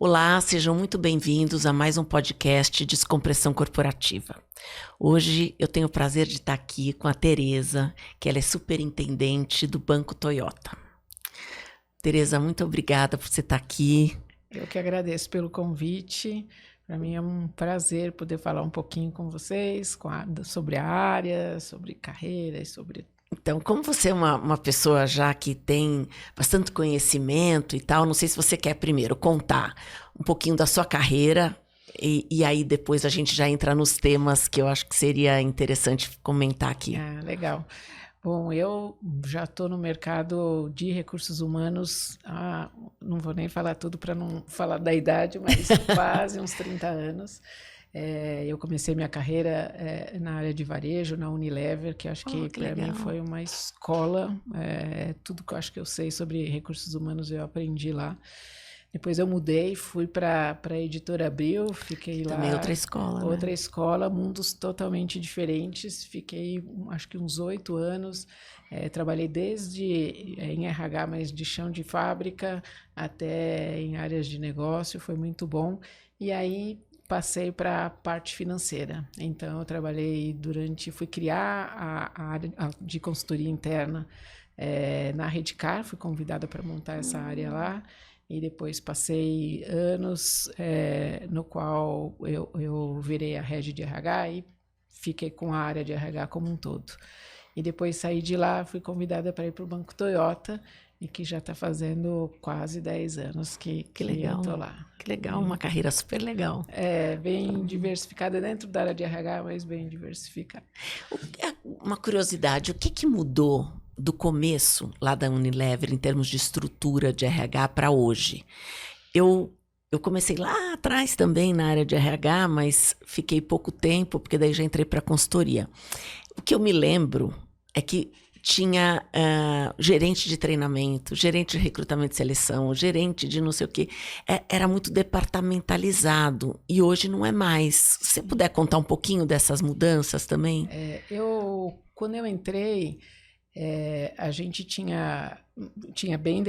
Olá, sejam muito bem-vindos a mais um podcast Descompressão Corporativa. Hoje eu tenho o prazer de estar aqui com a Tereza, que ela é superintendente do Banco Toyota. Tereza, muito obrigada por você estar aqui. Eu que agradeço pelo convite. Para mim é um prazer poder falar um pouquinho com vocês sobre a área, sobre carreira e sobre... Então, como você é uma pessoa já que tem bastante conhecimento e tal, não sei se você quer primeiro contar um pouquinho da sua carreira e aí depois a gente já entra nos temas que eu acho que seria interessante comentar aqui. Ah, legal. Bom, eu já estou no mercado de recursos humanos não vou nem falar tudo para não falar da idade, mas quase uns 30 anos. Eu comecei minha carreira na área de varejo, na Unilever, que acho que para mim foi uma escola. Tudo que eu acho que eu sei sobre recursos humanos eu aprendi lá. Depois eu mudei, fui para a Editora Abril, fiquei lá. Também outra escola, Outra né? escola, mundos totalmente diferentes. Fiquei, acho que uns 8 anos. Trabalhei desde em RH, mas de chão de fábrica, até em áreas de negócio, foi muito bom. E aí passei para a parte financeira. Então, eu trabalhei fui criar a área de consultoria interna na Redcar, fui convidada para montar essa área lá. E depois passei anos no qual eu virei a head de RH e fiquei com a área de RH como um todo. E depois saí de lá, fui convidada para ir para o Banco Toyota, e que já está fazendo quase 10 anos que legal. Eu estou lá. Que legal, uma carreira super legal. Bem diversificada dentro da área de RH, mas bem diversificada. Uma curiosidade, o que mudou do começo lá da Unilever em termos de estrutura de RH para hoje? Eu comecei lá atrás também na área de RH, mas fiquei pouco tempo, porque daí já entrei para a consultoria. O que eu me lembro é que tinha gerente de treinamento, gerente de recrutamento e seleção, gerente de não sei o quê. Era muito departamentalizado e hoje não é mais. Se você puder contar um pouquinho dessas mudanças também? Quando eu entrei, a gente tinha bem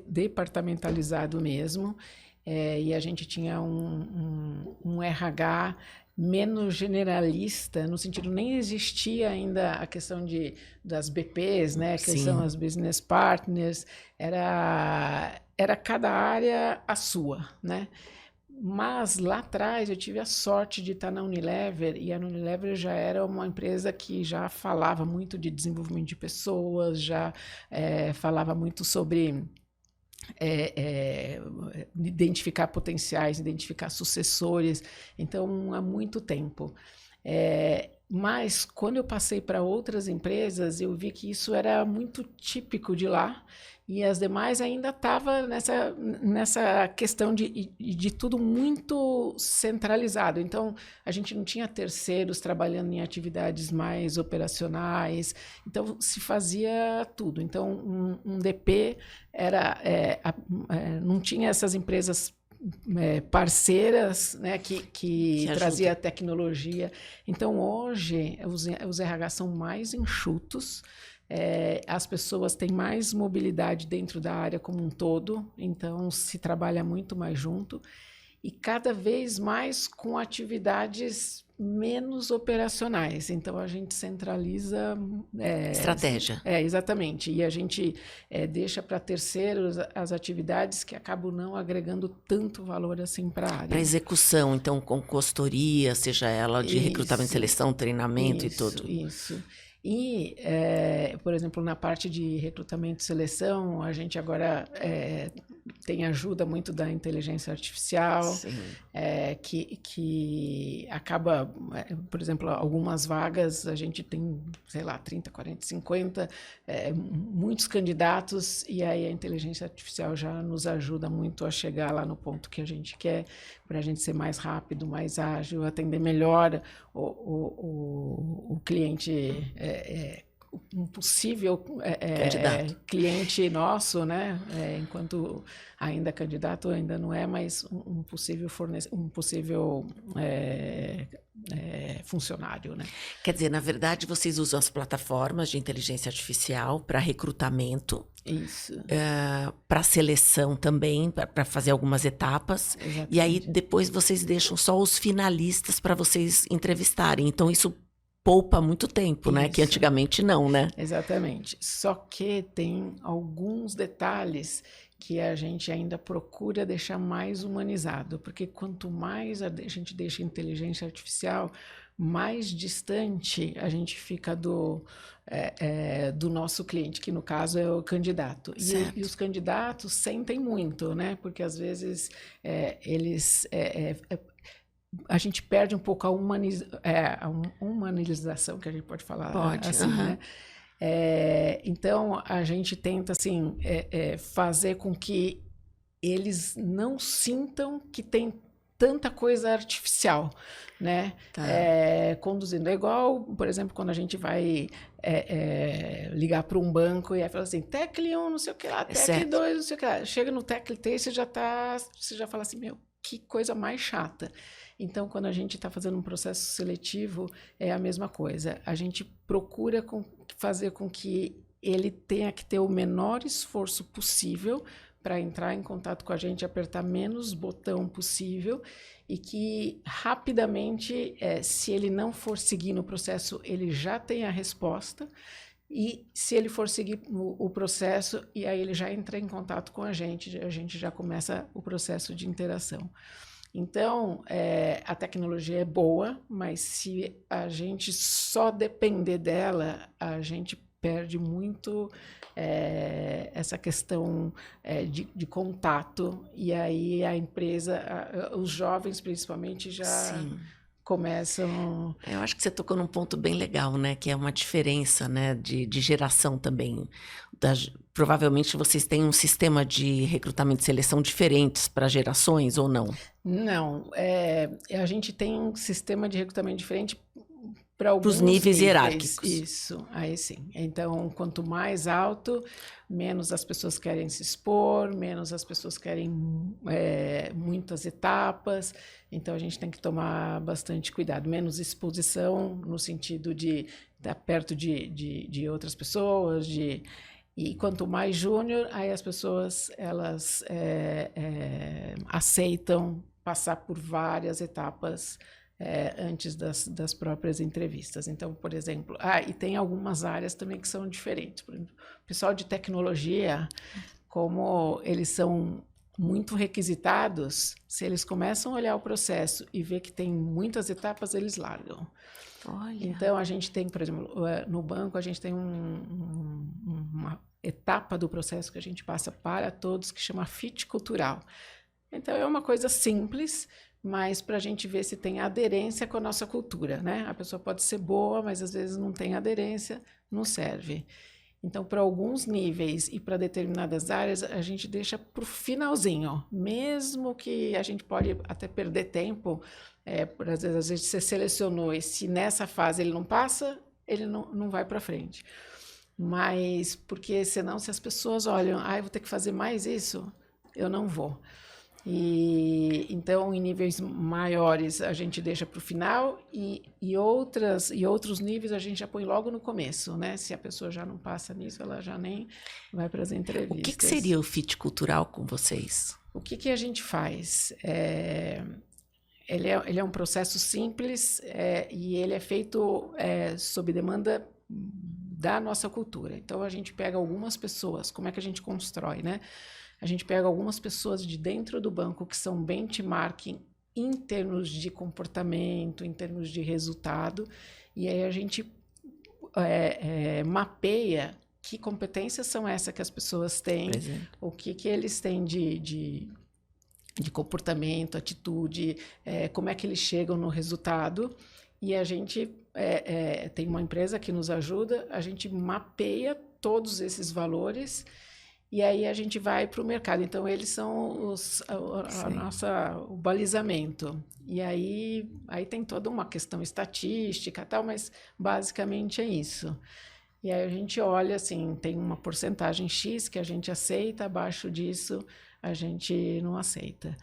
departamentalizado mesmo, e a gente tinha um RH menos generalista, no sentido nem existia ainda a questão das BPs, né, que são as business partners, era cada área a sua, né? Mas lá atrás eu tive a sorte de estar na Unilever, e a Unilever já era uma empresa que já falava muito de desenvolvimento de pessoas, já falava muito sobre identificar potenciais, identificar sucessores, então há muito tempo. Mas quando eu passei para outras empresas, eu vi que isso era muito típico de lá, e as demais ainda estavam nessa questão de tudo muito centralizado. Então, a gente não tinha terceiros trabalhando em atividades mais operacionais, então se fazia tudo. Então, um DP não tinha essas empresas parceiras, né, que trazia tecnologia. Então, hoje, os RH são mais enxutos, as pessoas têm mais mobilidade dentro da área como um todo, então se trabalha muito mais junto, e cada vez mais com atividades menos operacionais. Então, a gente centraliza... estratégia. Exatamente. E a gente deixa para terceiros as atividades que acabam não agregando tanto valor assim para a área. Para execução, então, com consultoria, seja ela de recrutamento, seleção, treinamento e tudo. Isso. E, por exemplo, na parte de recrutamento e seleção, a gente agora tem ajuda muito da inteligência artificial, que acaba, por exemplo, algumas vagas, a gente tem, sei lá, 30, 40, 50, muitos candidatos, e aí a inteligência artificial já nos ajuda muito a chegar lá no ponto que a gente quer, para a gente ser mais rápido, mais ágil, atender melhor o cliente um possível Candidato. cliente nosso, né? Enquanto ainda candidato, ainda não é, mas um possível funcionário, né? Quer dizer, na verdade, vocês usam as plataformas de inteligência artificial para recrutamento, Isso, para seleção também, para fazer algumas etapas. E aí, exatamente. depois, vocês deixam só os finalistas para vocês entrevistarem. Então, isso poupa muito tempo, né? Que Isso. antigamente não, né? Exatamente. Só que tem alguns detalhes que a gente ainda procura deixar mais humanizado, porque quanto mais a gente deixa a inteligência artificial, mais distante a gente fica do nosso cliente, que no caso é o candidato. E os Certo. candidatos sentem muito, né? Porque às vezes eles a gente perde um pouco a humanização, que a gente pode falar Pode. assim, né? Então, a gente tenta, assim, fazer com que eles não sintam que tem tanta coisa artificial, né? Tá. Conduzindo. É igual, por exemplo, quando a gente vai ligar para um banco e aí fala assim, tecle 1, não sei o que lá, tecle Certo. 2, não sei o que lá. Chega no tecle 3, você já fala assim, meu, que coisa mais chata. Então, quando a gente está fazendo um processo seletivo, é a mesma coisa. A gente procura fazer com que ele tenha que ter o menor esforço possível para entrar em contato com a gente, apertar menos botão possível e que rapidamente, se ele não for seguir no processo, ele já tem a resposta. E se ele for seguir o processo, e aí ele já entra em contato com a gente já começa o processo de interação. Então, a tecnologia é boa, mas se a gente só depender dela, a gente perde muito essa questão de contato. E aí a empresa, os jovens principalmente, já Sim. começam... Eu acho que você tocou num ponto bem legal, né? Que é uma diferença, né? De geração também. Provavelmente vocês têm um sistema de recrutamento e seleção diferentes para gerações ou não? Não, a gente tem um sistema de recrutamento diferente para Para os alguns níveis níveis. hierárquicos. Isso, aí sim. Então, quanto mais alto, menos as pessoas querem se expor, menos as pessoas querem muitas etapas. Então, a gente tem que tomar bastante cuidado. Menos exposição, no sentido de estar perto de outras pessoas, e quanto mais júnior, aí as pessoas elas aceitam passar por várias etapas antes das próprias entrevistas. Então, por exemplo, e tem algumas áreas também que são diferentes. Por exemplo, o pessoal de tecnologia, como eles são muito requisitados, se eles começam a olhar o processo e ver que tem muitas etapas, eles largam. Olha. Então, a gente tem, por exemplo, no banco, a gente tem uma etapa do processo que a gente passa para todos, que chama fit cultural. Então, é uma coisa simples, mas para a gente ver se tem aderência com a nossa cultura, né? A pessoa pode ser boa, mas às vezes não tem aderência, não serve. Então, para alguns níveis e para determinadas áreas, a gente deixa para o finalzinho, mesmo que a gente pode até perder tempo, às vezes você selecionou e se nessa fase ele não passa, ele não vai para frente. Mas, porque senão se as pessoas olham, eu vou ter que fazer mais isso, eu não vou. E então, em níveis maiores, a gente deixa para o final e outros níveis a gente já põe logo no começo, né? Se a pessoa já não passa nisso, ela já nem vai para as entrevistas. O que seria o fit cultural com vocês? O que a gente faz? Ele é um processo simples e ele é feito sob demanda da nossa cultura. Então, a gente pega algumas pessoas, como é que a gente constrói, né? A gente pega algumas pessoas de dentro do banco que são benchmarking em termos de comportamento, em termos de resultado, e aí a gente mapeia que competências são essas que as pessoas têm, o que eles têm de comportamento, atitude, como é que eles chegam no resultado, e a gente tem uma empresa que nos ajuda, a gente mapeia todos esses valores. E aí a gente vai para o mercado. Então, eles são o balizamento. E aí tem toda uma questão estatística e tal, mas basicamente é isso. E aí a gente olha, assim, tem uma porcentagem X que a gente aceita, abaixo disso a gente não aceita.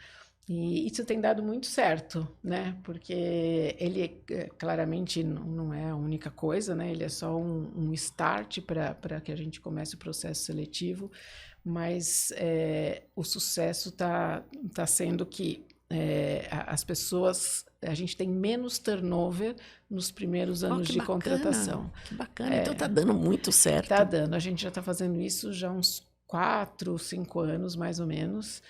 E isso tem dado muito certo, né? Porque ele claramente não é a única coisa, né? Ele é só um start para que a gente comece o processo seletivo, mas o sucesso tá sendo que as pessoas, a gente tem menos turnover nos primeiros anos de contratação. Que bacana, então tá dando muito certo. Tá dando, a gente já está fazendo isso já há uns 4, 5 anos, mais ou menos,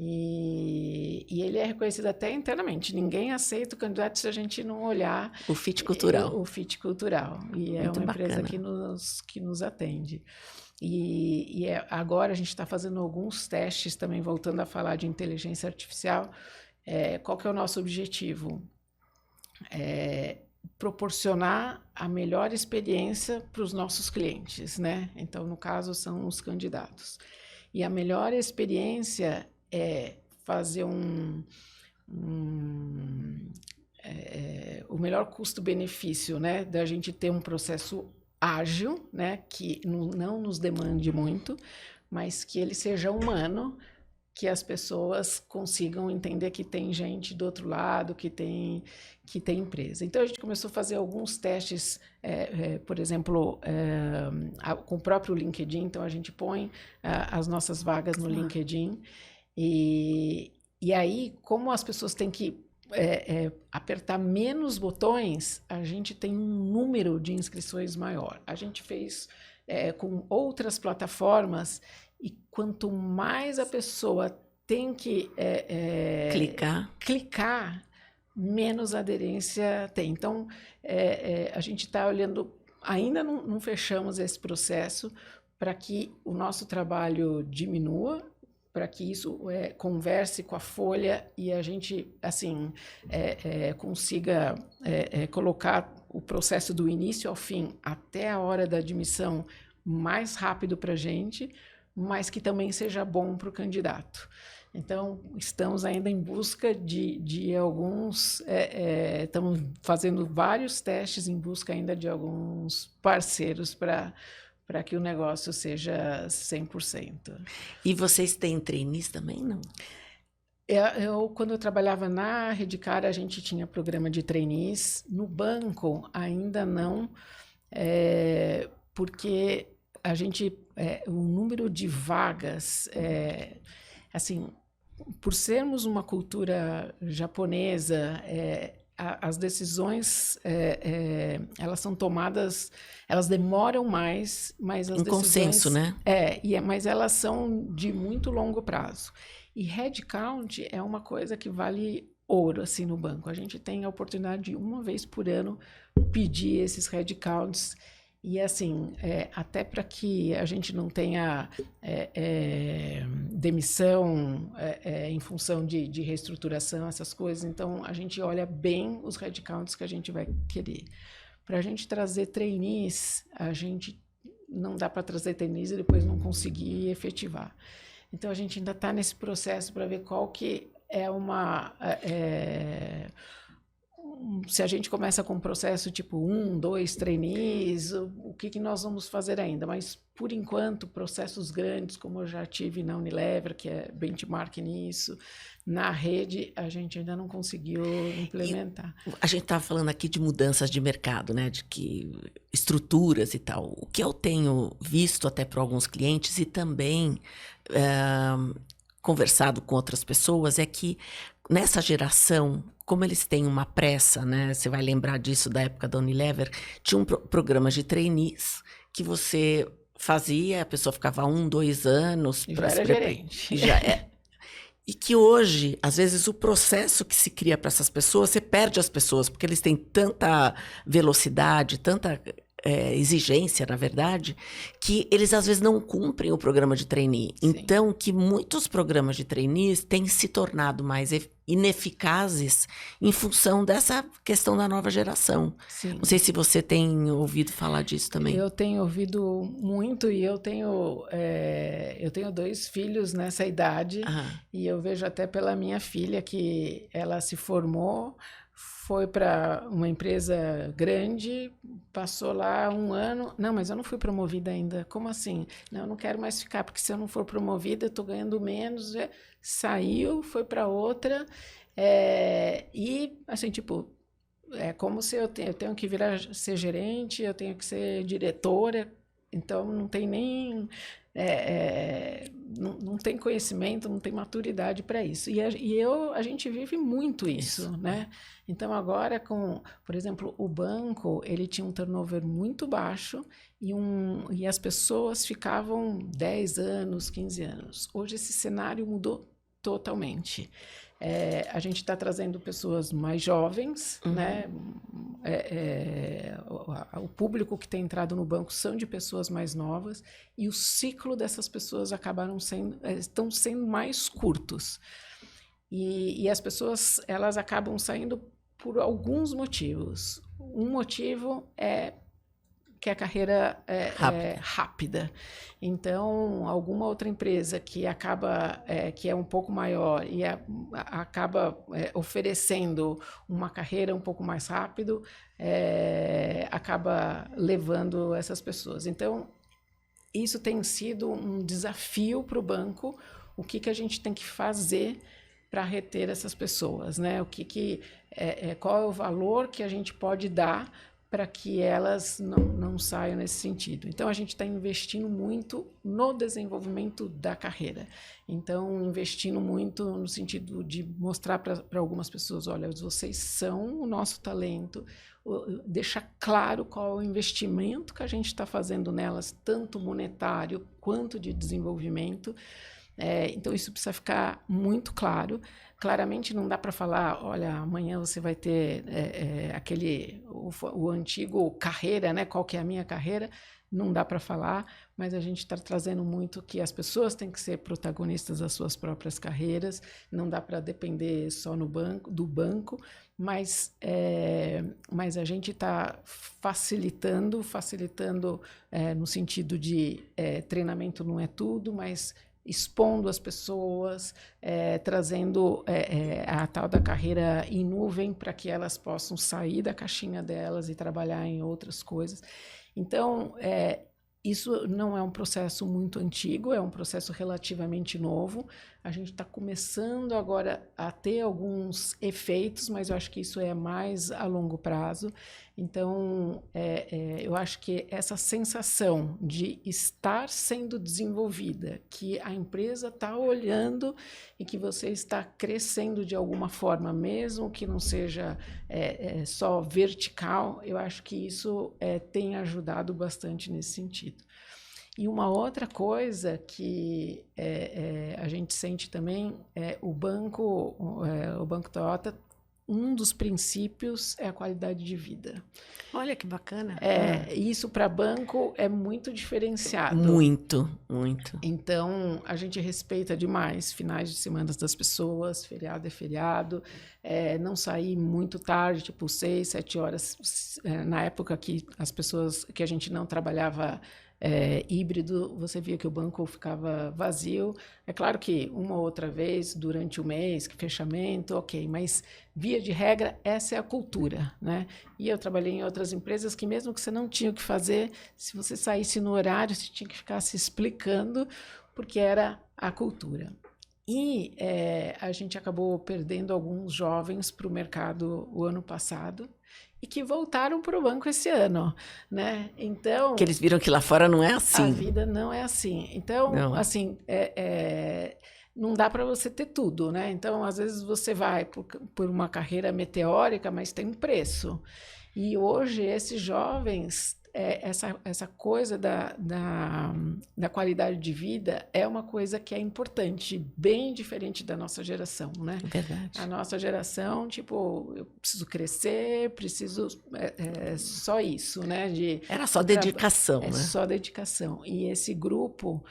e ele é reconhecido até internamente. Ninguém aceita o candidato se a gente não olhar o fit cultural. O fit cultural, e é muito uma empresa bacana. que nos atende. E agora a gente está fazendo alguns testes também, voltando a falar de inteligência artificial. Qual que é o nosso objetivo? Proporcionar a melhor experiência para os nossos clientes, né? Então, no caso, são os candidatos. E a melhor experiência é fazer o melhor custo-benefício, né? Da gente ter um processo ágil, né? Que não nos demande muito, mas que ele seja humano, que as pessoas consigam entender que tem gente do outro lado, que tem empresa. Então, a gente começou a fazer alguns testes, por exemplo, com o próprio LinkedIn. Então, a gente põe as nossas vagas no LinkedIn. E aí, como as pessoas têm que apertar menos botões, a gente tem um número de inscrições maior. A gente fez com outras plataformas, e quanto mais a pessoa tem que clicar, menos aderência tem. Então, a gente está olhando, ainda não fechamos esse processo para que o nosso trabalho diminua, para que isso converse com a folha e a gente assim consiga colocar o processo do início ao fim até a hora da admissão mais rápido para a gente, mas que também seja bom para o candidato. Então, estamos ainda em busca de alguns... estamos fazendo vários testes em busca ainda de alguns parceiros para que o negócio seja 100%. E vocês têm trainees também, não? Quando eu trabalhava na Reddicar, a gente tinha programa de trainees. No banco, ainda não, porque a gente... o número de vagas... assim, por sermos uma cultura japonesa, as decisões elas são tomadas, elas demoram mais, mas as decisões... consenso, né? Mas elas são de muito longo prazo. E headcount é uma coisa que vale ouro assim no banco. A gente tem a oportunidade de uma vez por ano pedir esses headcounts. E assim, até para que a gente não tenha demissão em função de reestruturação, essas coisas, então a gente olha bem os headcounts que a gente vai querer. Para a gente trazer trainees, a gente não dá para trazer trainees e depois não conseguir efetivar. Então a gente ainda está nesse processo para ver qual que é uma... se a gente começa com um processo tipo 1, 2 trainees, o que nós vamos fazer ainda? Mas, por enquanto, processos grandes, como eu já tive na Unilever, que é benchmark nisso, na rede, a gente ainda não conseguiu implementar. A gente estava falando aqui de mudanças de mercado, né? De que estruturas e tal. O que eu tenho visto até para alguns clientes e também conversado com outras pessoas é que nessa geração, como eles têm uma pressa, né? Você vai lembrar disso da época da Unilever, tinha um programa de trainees que você fazia, a pessoa ficava 1, 2 anos para se preparar. Gerente. E que hoje, às vezes, o processo que se cria para essas pessoas, você perde as pessoas, porque eles têm tanta velocidade, tanta exigência, na verdade, que eles às vezes não cumprem o programa de trainee. Sim. Então, que muitos programas de trainees têm se tornado mais ineficazes em função dessa questão da nova geração. Sim. Não sei se você tem ouvido falar disso também. Eu tenho ouvido muito e eu tenho 2 filhos nessa idade e eu vejo até pela minha filha que ela se formou, foi para uma empresa grande, passou lá um ano. Não, mas eu não fui promovida ainda. Como assim? Não, eu não quero mais ficar, porque se eu não for promovida, eu estou ganhando menos. Saiu, foi para outra. E, assim, tipo, é como se eu tenho que ser gerente, eu tenho que ser diretora, então não tem nem. Não tem conhecimento, não tem maturidade para isso. A gente vive muito isso, né? Então, agora, por exemplo, o banco, ele tinha um turnover muito baixo e as pessoas ficavam 10 anos, 15 anos. Hoje, esse cenário mudou totalmente. A gente está trazendo pessoas mais jovens, né? O público que tem entrado no banco são de pessoas mais novas e o ciclo dessas pessoas estão sendo mais curtos. E as pessoas elas acabam saindo por alguns motivos. Um motivo é que a carreira é rápida. Então, alguma outra empresa que que é um pouco maior e acaba oferecendo uma carreira um pouco mais rápido, acaba levando essas pessoas. Então, isso tem sido um desafio para o banco. O que a gente tem que fazer para reter essas pessoas, né? Qual é o valor que a gente pode dar para que elas não saiam nesse sentido. Então, a gente está investindo muito no desenvolvimento da carreira. Então, investindo muito no sentido de mostrar para algumas pessoas, olha, vocês são o nosso talento, deixar claro qual é o investimento que a gente está fazendo nelas, tanto monetário quanto de desenvolvimento. Então, isso precisa ficar muito claro. Claramente não dá para falar, olha, amanhã você vai ter o antigo carreira, né? Qual que é a minha carreira? Não dá para falar, mas a gente está trazendo muito que as pessoas têm que ser protagonistas das suas próprias carreiras, não dá para depender só do banco, mas a gente está facilitando no sentido de treinamento não é tudo, mas expondo as pessoas, trazendo a tal da carreira em nuvem para que elas possam sair da caixinha delas e trabalhar em outras coisas. Então, isso não é um processo muito antigo, é um processo relativamente novo. A gente está começando agora a ter alguns efeitos, mas eu acho que isso é mais a longo prazo. Então, eu acho que essa sensação de estar sendo desenvolvida, que a empresa está olhando e que você está crescendo de alguma forma, mesmo que não seja só vertical, eu acho que isso tem ajudado bastante nesse sentido. E uma outra coisa que a gente sente também o Banco Toyota, um dos princípios é a qualidade de vida. Olha que bacana. Isso para banco é muito diferenciado. Muito, muito. Então, a gente respeita demais finais de semana das pessoas, feriado é feriado, não sair muito tarde, tipo 6, 7 horas. Na época que a gente não trabalhava híbrido, você via que o banco ficava vazio. É claro que uma ou outra vez durante o mês, que fechamento, ok, mas via de regra, essa é a cultura, né? E eu trabalhei em outras empresas que mesmo que você não tinha o que fazer, se você saísse no horário, você tinha que ficar se explicando, porque era a cultura. E a gente acabou perdendo alguns jovens para o mercado o ano passado, e que voltaram para o banco esse ano, né? Então, que eles viram que lá fora não é assim. A vida não é assim. Então, não. Assim, não dá para você ter tudo, né? Então, às vezes você vai por uma carreira meteórica, mas tem um preço. E hoje esses jovens, essa coisa da qualidade de vida é uma coisa que é importante, bem diferente da nossa geração, né? Verdade. A nossa geração, tipo, eu preciso crescer, só isso, né? Era só dedicação, né? Só dedicação. E esse grupo,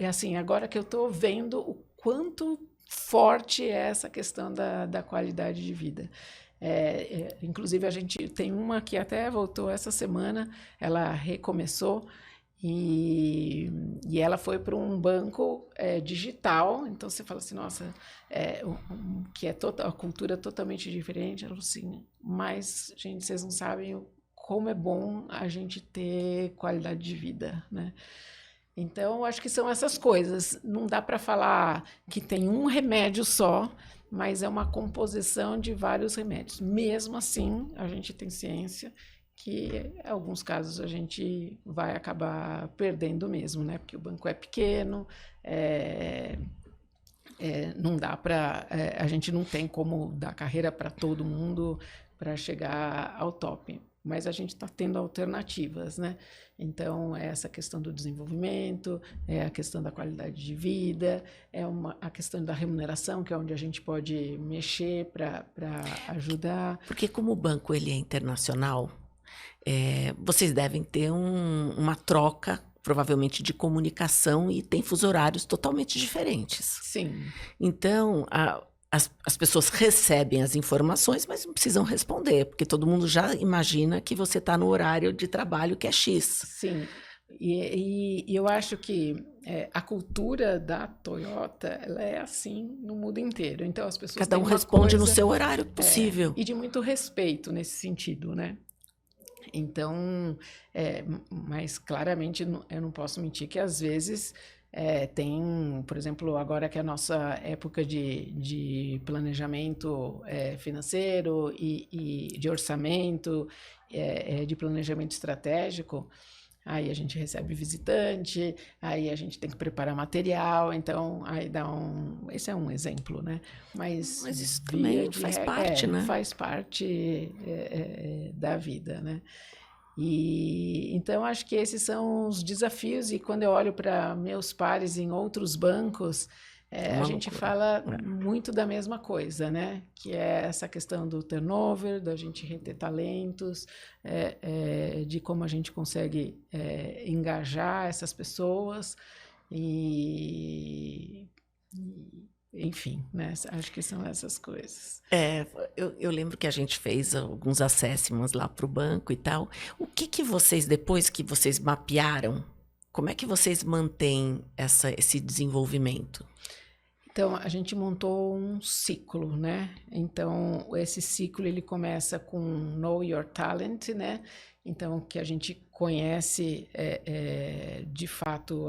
assim, agora que eu estou vendo o quanto forte é essa questão da qualidade de vida. Inclusive, a gente tem uma que até voltou essa semana, ela recomeçou, E ela foi para um banco digital, então você fala assim, nossa, que é a cultura totalmente diferente. Ela falou assim, mas, gente, vocês não sabem como é bom a gente ter qualidade de vida, né? Então, eu acho que são essas coisas. Não dá para falar que tem um remédio só, mas é uma composição de vários remédios. Mesmo assim, a gente tem ciência que, em alguns casos, a gente vai acabar perdendo mesmo, né? Porque o banco é pequeno, não dá para... a gente não tem como dar carreira para todo mundo para chegar ao top. Mas a gente está tendo alternativas, né? Então, é essa questão do desenvolvimento, é a questão da qualidade de vida, a questão da remuneração, que é onde a gente pode mexer para ajudar. Porque como o banco ele é internacional, vocês devem ter uma troca, provavelmente, de comunicação e tem fusos horários totalmente diferentes. Sim. Então, as pessoas recebem as informações, mas não precisam responder, porque todo mundo já imagina que você está no horário de trabalho que é X. Sim. E eu acho que a cultura da Toyota ela é assim no mundo inteiro. Então, as pessoas Cada um têm uma responde no coisa, seu horário possível. e de muito respeito nesse sentido, né? Então, mas claramente eu não posso mentir que às vezes tem, por exemplo, agora que é a nossa época de planejamento financeiro e de orçamento, de planejamento estratégico, aí a gente recebe visitante, aí a gente tem que preparar material, então aí esse é um exemplo, né? Mas isso também faz parte, né? Faz parte da vida, né? E então acho que esses são os desafios, e quando eu olho para meus pares em outros bancos, a gente fala muito da mesma coisa, né? Que é essa questão do turnover, da gente reter talentos, de como a gente consegue engajar essas pessoas enfim, né? Acho que são essas coisas. Eu lembro que a gente fez alguns assessments lá para o banco e tal. O que vocês, depois que vocês mapearam, como é que vocês mantêm esse desenvolvimento? Então, a gente montou um ciclo, né? Então, esse ciclo, ele começa com Know Your Talent, né? Então, que a gente conhece, de fato,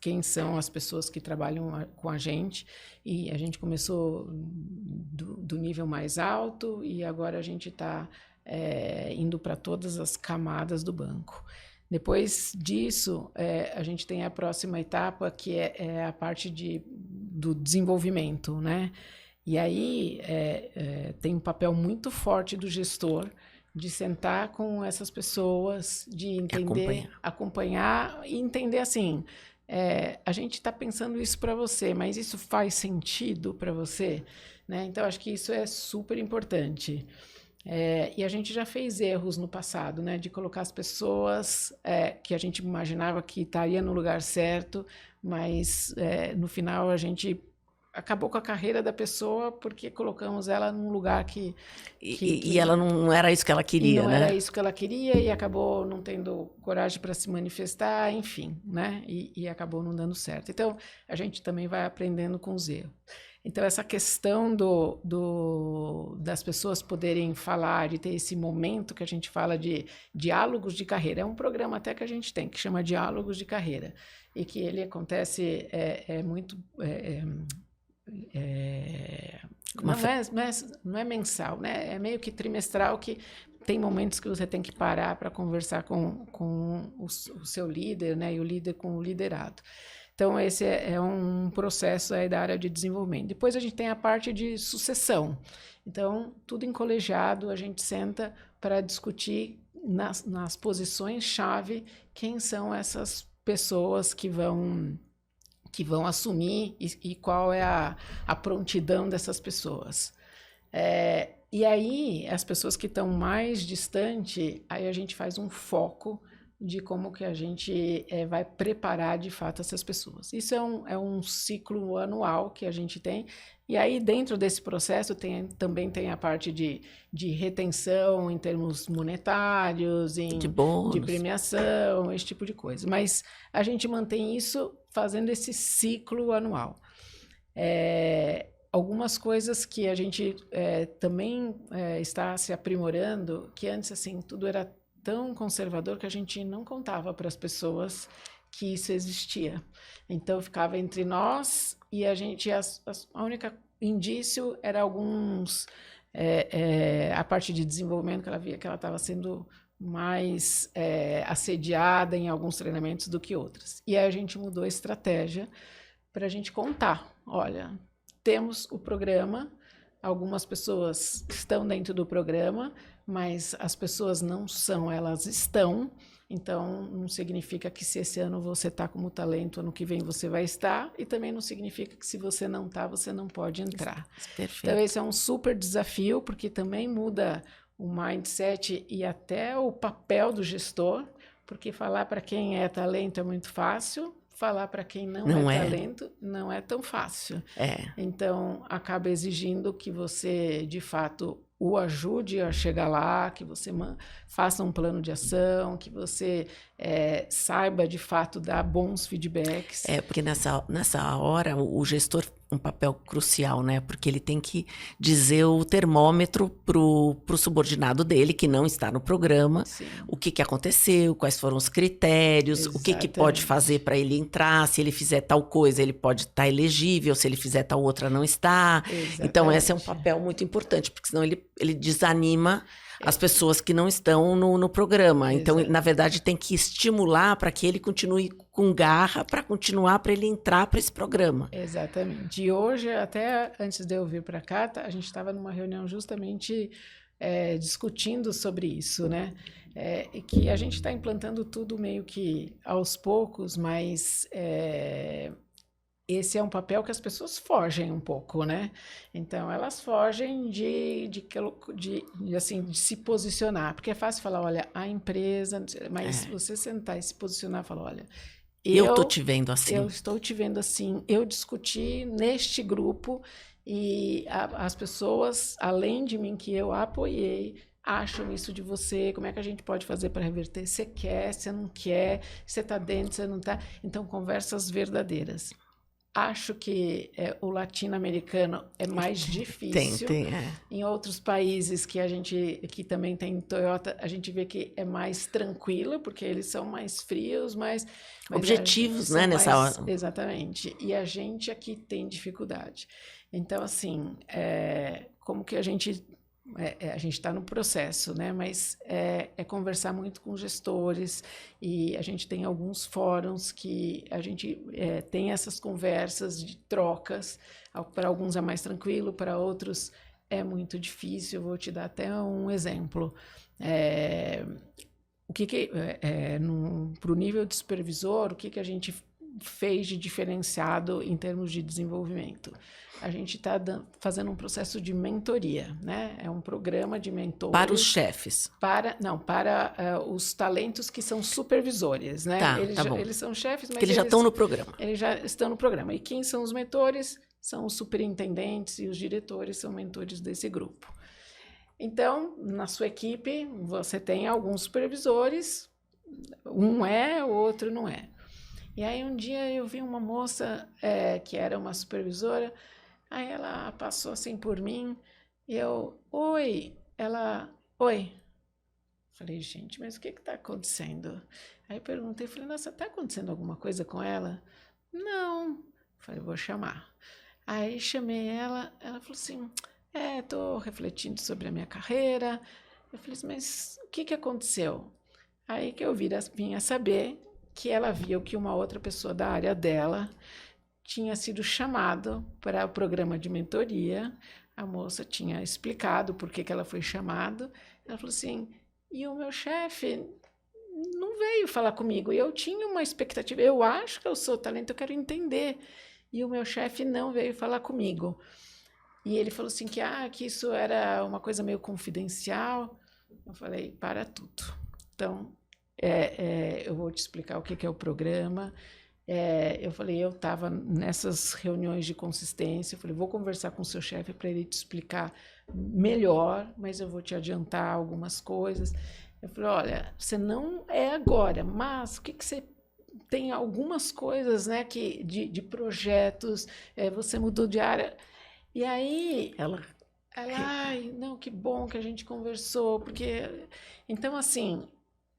quem são as pessoas que trabalham com a gente, e a gente começou do nível mais alto, e agora a gente está indo para todas as camadas do banco. Depois disso, a gente tem a próxima etapa, que é a parte do desenvolvimento, né? E aí tem um papel muito forte do gestor de sentar com essas pessoas, de entender, acompanhar e entender assim, a gente está pensando isso para você, mas isso faz sentido para você? Né? Então, acho que isso é super importante. E a gente já fez erros no passado, né? De colocar as pessoas que a gente imaginava que estaria no lugar certo, mas no final a gente acabou com a carreira da pessoa porque colocamos ela num lugar que ela não era isso que ela queria, não né? Não era isso que ela queria, e acabou não tendo coragem para se manifestar, enfim, né? E acabou não dando certo. Então, a gente também vai aprendendo com os erros. Então, essa questão das pessoas poderem falar, de ter esse momento que a gente fala de diálogos de carreira, é um programa até que a gente tem, que chama Diálogos de Carreira, e que ele acontece muito... não é mensal, né? É meio que trimestral, que tem momentos que você tem que parar para conversar com o seu líder, né? E o líder com o liderado. Então, esse é um processo da área de desenvolvimento. Depois a gente tem a parte de sucessão. Então, tudo em colegiado, a gente senta para discutir nas posições-chave quem são essas pessoas que vão assumir e qual é a prontidão dessas pessoas. E aí, as pessoas que estão mais distante, aí a gente faz um foco de como que a gente vai preparar de fato essas pessoas. Isso é um ciclo anual que a gente tem, E aí, dentro desse processo, também tem a parte de retenção em termos monetários, De de bônus. premiação, esse tipo de coisa. Mas a gente mantém isso fazendo esse ciclo anual. Algumas coisas que a gente também está se aprimorando, que antes assim tudo era tão conservador que a gente não contava para as pessoas que isso existia. Então ficava entre nós e a gente, a única indício era alguns a parte de desenvolvimento, que ela via que ela estava sendo mais assediada em alguns treinamentos do que outras. E aí a gente mudou a estratégia para a gente contar, olha, temos o programa, algumas pessoas estão dentro do programa, mas as pessoas não são, elas estão. Então, não significa que se esse ano você está como talento, ano que vem você vai estar, e também não significa que se você não está, você não pode entrar. Perfeito. Então, esse é um super desafio, porque também muda o mindset e até o papel do gestor, porque falar para quem é talento é muito fácil, falar para quem não é talento não é tão fácil. Então, acaba exigindo que você, de fato, o ajude a chegar lá, que você faça um plano de ação, que você saiba, de fato, dar bons feedbacks. Porque nessa hora o gestor um papel crucial, né? Porque ele tem que dizer o termômetro pro subordinado dele, que não está no programa, Sim. o que aconteceu, quais foram os critérios, Exatamente. o que pode fazer para ele entrar, se ele fizer tal coisa, ele pode estar elegível, se ele fizer tal outra, não está. Exatamente. Então, esse é um papel muito importante, porque senão ele desanima as pessoas que não estão no programa. Então, na verdade, tem que estimular para que ele continue com garra, para continuar, para ele entrar para esse programa. Exatamente. E hoje, até antes de eu vir para cá, a gente estava numa reunião justamente discutindo sobre isso, né? E que a gente está implantando tudo meio que aos poucos, mas esse é um papel que as pessoas fogem um pouco, né? Então, elas fogem de se posicionar, porque é fácil falar, olha, a empresa, mas você sentar e se posicionar e falar, olha, eu estou te vendo assim. Eu estou te vendo assim, eu discuti neste grupo e as pessoas, além de mim, que eu apoiei, acham isso de você, como é que a gente pode fazer para reverter? Você quer, você não quer, você está dentro, você não está. Então, conversas verdadeiras. Acho que o latino-americano é mais difícil. Tem. Em outros países que também tem Toyota, a gente vê que é mais tranquilo, porque eles são mais frios, mas objetivos, né, nessa hora. Exatamente. E a gente aqui tem dificuldade. Então, assim, como que a gente está no processo, né? Mas é conversar muito com gestores e a gente tem alguns fóruns que a gente tem essas conversas de trocas. Para alguns é mais tranquilo, para outros é muito difícil. Eu vou te dar até um exemplo. Para o nível de supervisor, o que a gente fez de diferenciado em termos de desenvolvimento? A gente está fazendo um processo de mentoria, né? É um programa de mentores. Para os chefes? Para os talentos que são supervisores, né? Tá, Eles são chefes, mas eles já estão no programa. Eles já estão no programa. E quem são os mentores? São os superintendentes e os diretores são mentores desse grupo. Então, na sua equipe, você tem alguns supervisores, um o outro não é. E aí, um dia, eu vi uma moça que era uma supervisora, aí ela passou assim por mim, e eu, oi, ela, oi. Falei, gente, mas o que está acontecendo? Aí perguntei, falei, nossa, está acontecendo alguma coisa com ela? Não. Falei, vou chamar. Aí chamei ela falou assim, estou refletindo sobre a minha carreira. Eu falei assim, mas o que aconteceu? Aí que eu vim a saber que ela viu que uma outra pessoa da área dela tinha sido chamado para o programa de mentoria. A moça tinha explicado por que ela foi chamada. Ela falou assim, e o meu chefe não veio falar comigo. Eu tinha uma expectativa, eu acho que eu sou talento, eu quero entender. E o meu chefe não veio falar comigo. E ele falou assim que isso era uma coisa meio confidencial. Eu falei, para tudo. Então, eu vou te explicar o que é o programa. eu falei, eu estava nessas reuniões de consistência, eu falei, vou conversar com o seu chefe para ele te explicar melhor, mas eu vou te adiantar algumas coisas. Eu falei, olha, você não é agora, mas o que você tem algumas coisas, né, de projetos, você mudou de área. E aí, ela, ai, não, que bom que a gente conversou, porque... Então, assim,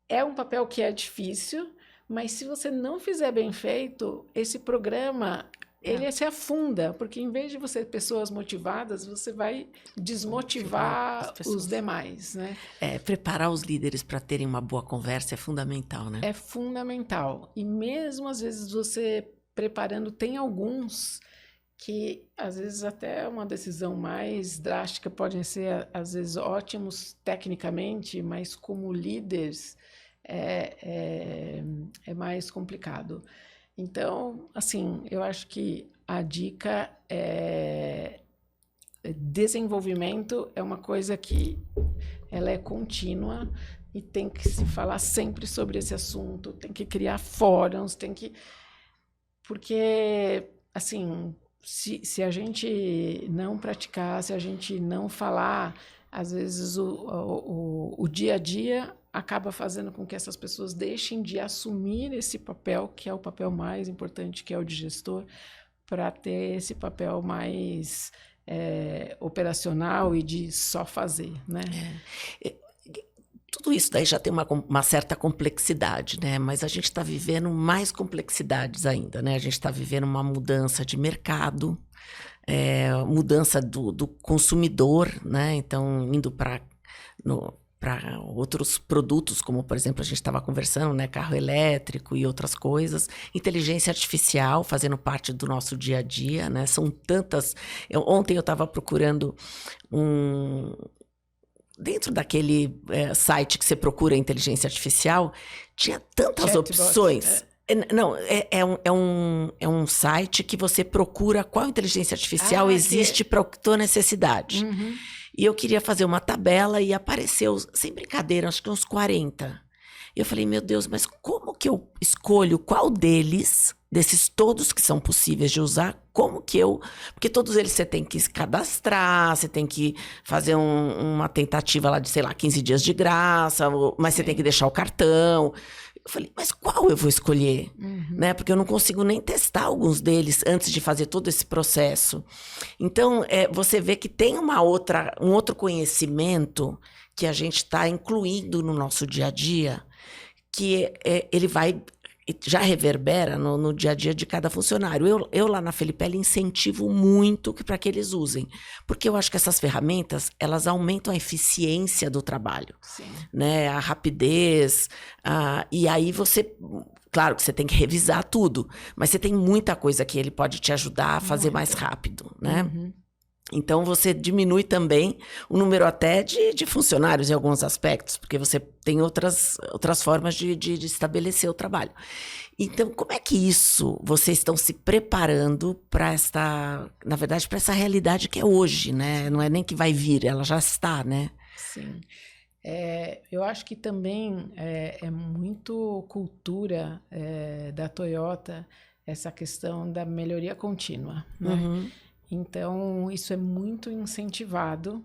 é um papel que é difícil, mas se você não fizer bem feito, esse programa, ele se afunda, porque em vez de você ter pessoas motivadas, você vai desmotivar os demais, né? Preparar os líderes para terem uma boa conversa é fundamental, né? É fundamental. E mesmo às vezes você preparando, tem alguns que às vezes até uma decisão mais drástica podem ser às vezes ótimos tecnicamente, mas como líderes é mais complicado. Então, assim, eu acho que a dica é desenvolvimento é uma coisa que ela é contínua e tem que se falar sempre sobre esse assunto, tem que criar fóruns, tem que... Porque, assim, se a gente não praticar, se a gente não falar, às vezes o dia a dia acaba fazendo com que essas pessoas deixem de assumir esse papel, que é o papel mais importante, que é o de gestor, para ter esse papel mais operacional e de só fazer, né? Tudo isso daí já tem uma certa complexidade, né? Mas a gente está vivendo mais complexidades ainda, né? A gente está vivendo uma mudança de mercado, mudança do consumidor, né? Então, indo para outros produtos, como, por exemplo, a gente estava conversando, né? Carro elétrico e outras coisas. Inteligência artificial fazendo parte do nosso dia a dia, né? São tantas... Ontem eu estava procurando dentro daquele site que você procura inteligência artificial, tinha tantas opções. Não, é um site que você procura qual inteligência artificial existe para a tua necessidade. Uhum. E eu queria fazer uma tabela e apareceu, sem brincadeira, acho que uns 40. E eu falei, meu Deus, mas como que eu escolho qual desses todos que são possíveis de usar, como que eu... Porque todos eles você tem que se cadastrar, você tem que fazer uma tentativa lá de, sei lá, 15 dias de graça, mas você tem que deixar o cartão. Eu falei, mas qual eu vou escolher? Uhum. Né? Porque eu não consigo nem testar alguns deles antes de fazer todo esse processo. Então, você vê que tem um outro conhecimento que a gente está incluindo no nosso dia a dia, que ele já reverbera no dia a dia de cada funcionário. Eu lá na Felipelli incentivo muito para que eles usem, porque eu acho que essas ferramentas, elas aumentam a eficiência do trabalho, né? A rapidez, e aí você... Claro que você tem que revisar tudo, mas você tem muita coisa que ele pode te ajudar a fazer mais rápido, né? Uhum. Então, você diminui também o número até de funcionários em alguns aspectos, porque você tem outras formas de estabelecer o trabalho. Então, como é que vocês estão se preparando para na verdade, para essa realidade que é hoje, né? Não é nem que vai vir, ela já está, né? Sim. Eu acho que também é muito cultura da Toyota essa questão da melhoria contínua, né? Uhum. Então, isso é muito incentivado,